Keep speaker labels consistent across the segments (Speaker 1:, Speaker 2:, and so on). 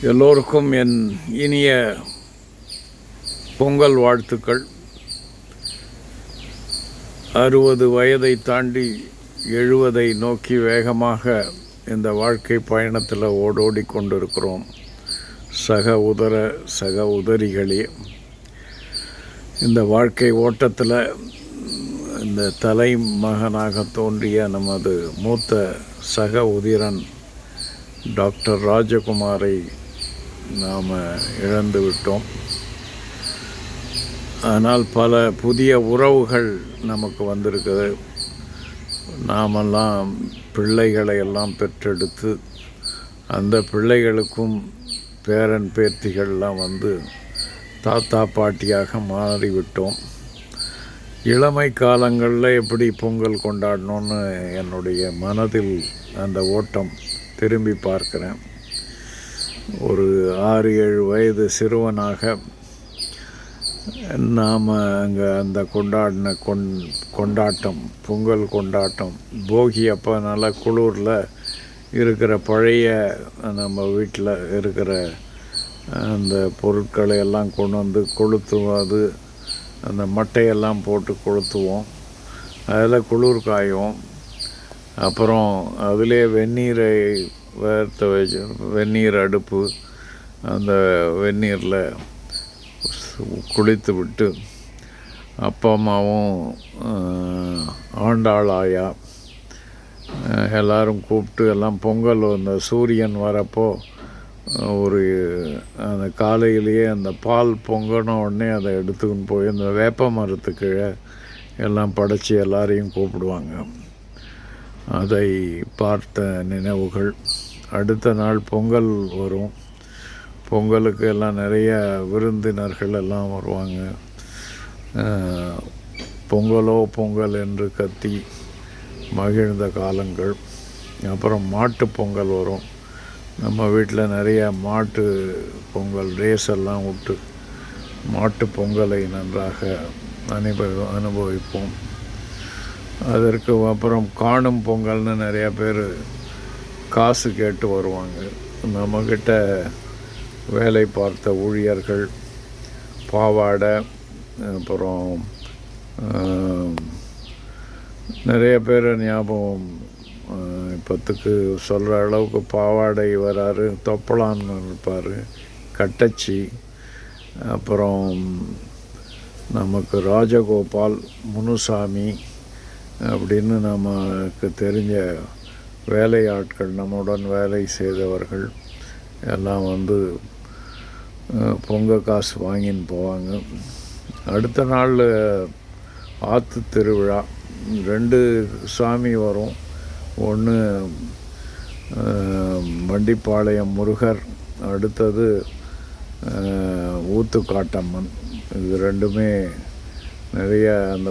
Speaker 1: எல்லோருக்கும் என் இனிய பொங்கல் வாழ்த்துக்கள். 60 வயதை தாண்டி 70 நோக்கி வேகமாக இந்த வாழ்க்கை பயணத்தில் ஓடோடி கொண்டிருக்கிறோம். சக உதரிகளே, இந்த வாழ்க்கை ஓட்டத்தில் இந்த தலைமகனாக தோன்றிய நமது மூத்த சக உதிரன் டாக்டர் ராஜகுமாரை நாம் இழந்து விட்டோம். ஆனால் பல புதிய உறவுகள் நமக்கு வந்திருக்குது. நாமெல்லாம் பிள்ளைகளை எல்லாம் பெற்றெடுத்து அந்த பிள்ளைகளுக்கும் பேரன் பேத்திகள்லாம் வந்து தாத்தா பாட்டியாக மாறிவிட்டோம். இளமை காலங்களில் எப்படி பொங்கல் கொண்டாடணும்னு என்னுடைய மனதில் அந்த ஓட்டம் திரும்பி பார்க்கிறேன். ஒரு 6-7 வயது சிறுவனாக நாம் அங்கே அந்த கொண்டாட்டம் பொங்கல் கொண்டாட்டம் போகி அப்போ நல்லா குளூரில் இருக்கிற பழைய நம்ம வீட்டில் இருக்கிற அந்த பொருட்களை எல்லாம் கொண்டு வந்து கொளுத்துவது, அந்த மட்டையெல்லாம் போட்டு கொளுத்துவோம். அதில் குளிர் காயும். அப்புறம் அதிலே வெந்நீரை வேர்த்த வச்சு வெந்நீர் அடுப்பு, அந்த வெந்நீரில் குளித்து விட்டு அப்பா அம்மாவும் ஆண்டாள் ஆயா எல்லோரும் கூப்பிட்டு எல்லாம் பொங்கல் அந்த சூரியன் வரப்போ ஒரு அந்த காலையிலேயே அந்த பால் பொங்கின உடனே அதை எடுத்துக்கின்னு போய் அந்த வேப்ப மரத்துக்கு எல்லாம் படைச்சி எல்லாரையும் கூப்பிடுவாங்க. அதை பார்த்த நினைவுகள். அடுத்த நாள் பொங்கல் வரும். பொங்கலுக்கு எல்லாம் நிறைய விருந்தினர்கள் எல்லாம் வருவாங்க. பொங்கலோ பொங்கல் என்று கத்தி மகிழ்ந்த காலங்கள். அப்புறம் மாட்டு பொங்கல் வரும். நம்ம வீட்டில் நிறைய மாட்டு பொங்கல் ரேஸெல்லாம் விட்டு மாட்டு பொங்கலை நன்றாக அனுபவிப்போம். அதற்கு அப்புறம் காணும் பொங்கல்னு நிறையா பேர் காசு கேட்டு வருவாங்க. நம்மக்கிட்ட வேலை பார்த்த ஊழியர்கள் பாவாடை, அப்புறம் நிறைய பேர் ஞாபகம் இப்போத்துக்கு சொல்கிற அளவுக்கு பாவாடை வராரு, தொப்பலான்னு இருப்பார், கட்டச்சி, அப்புறம் நமக்கு ராஜகோபால், முனுசாமி அப்படின்னு நமக்கு தெரிஞ்ச வேலையாட்கள், நம்முடன் வேலை செய்தவர்கள் எல்லாம் வந்து பொங்க காசு வாங்கின்னு போவாங்க. அடுத்த நாள் ஆற்று திருவிழா. 2 சாமி வரும். ஒன்று வண்டிப்பாளையம் முருகர், அடுத்தது ஊத்துக்காட்டம்மன். இது ரெண்டுமே நிறைய அந்த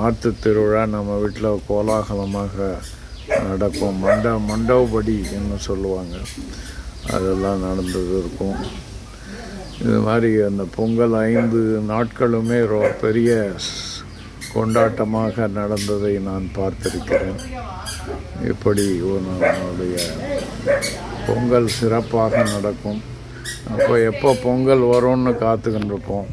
Speaker 1: ஆற்று திருவிழா நம்ம வீட்டில் கோலாகலமாக நடக்கும். மண்டபடி என்ன சொல்லுவாங்க, அதெல்லாம் நடந்தது இருக்கும். இது மாதிரி அந்த பொங்கல் 5 நாட்களுமே பெரிய கொண்டாட்டமாக நடந்ததை நான் பார்த்திருக்கிறேன். இப்படி நம்மளுடைய பொங்கல் சிறப்பாக நடக்கும். அப்போ எப்போ பொங்கல் வரும்னு காத்துக்கிட்டு இருப்போம்.